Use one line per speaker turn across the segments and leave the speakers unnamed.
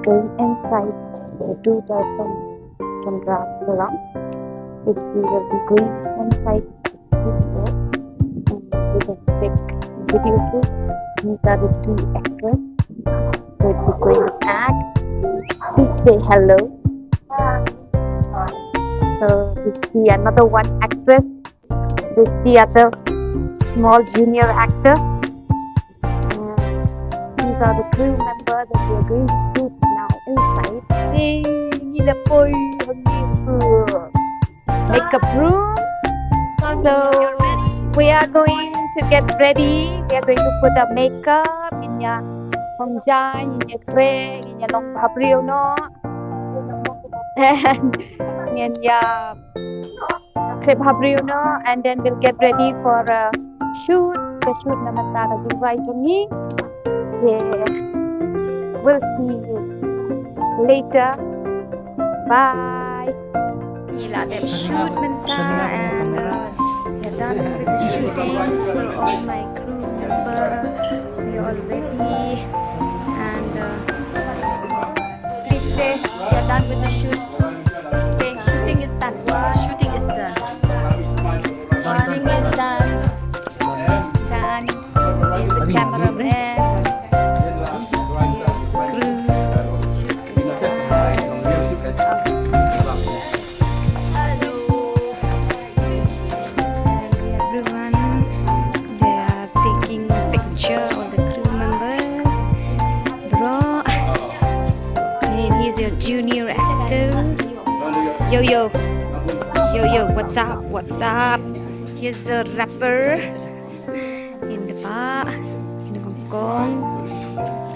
going inside to the Chandra Salon, which we will be going inside this door and we will take video too. These are the two actors that we're going to act. Please say hello. So we see another one actress. We see other small junior actor. These are the crew members that we are going to shoot now inside. Makeup room. So we are going to get ready. We are going to put our makeup in your hong jai, in your cray, in your long pabriel no, and in your crepe pabriel no, and then we'll get ready for a shoot. The shoot namata ka jumpai jongi. Yeah, we'll see you later. Bye. They've shoot menta and we're done with the shooting. So all my crew member, we all ready. And please say we're done with the shoot. Say shooting is done. Shooting is done. Shooting is done. Done. Here's the cameraman. Junior actor. Yo, what's up? Here's the rapper in the bar, in Hong Kong,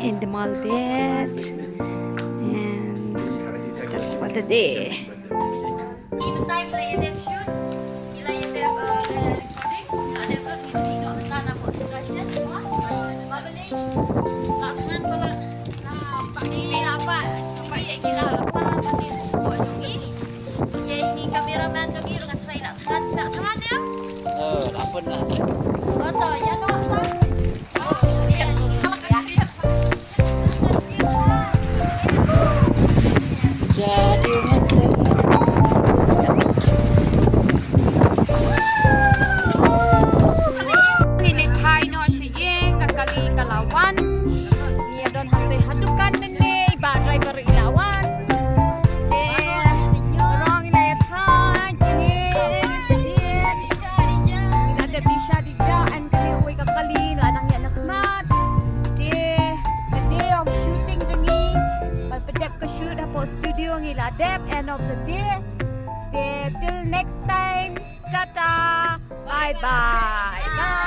in the Malbet, and that's for the day.
Kameraman lagi dengan try nak tangan dia. Apa nak? Betul ya no. Jadi ini pai no siyeng kakali kalawan. Dia don hante hadukan ni ba driver ilawan. Studio ngila dep end of the day. Till next time. Tata. Bye bye. Bye.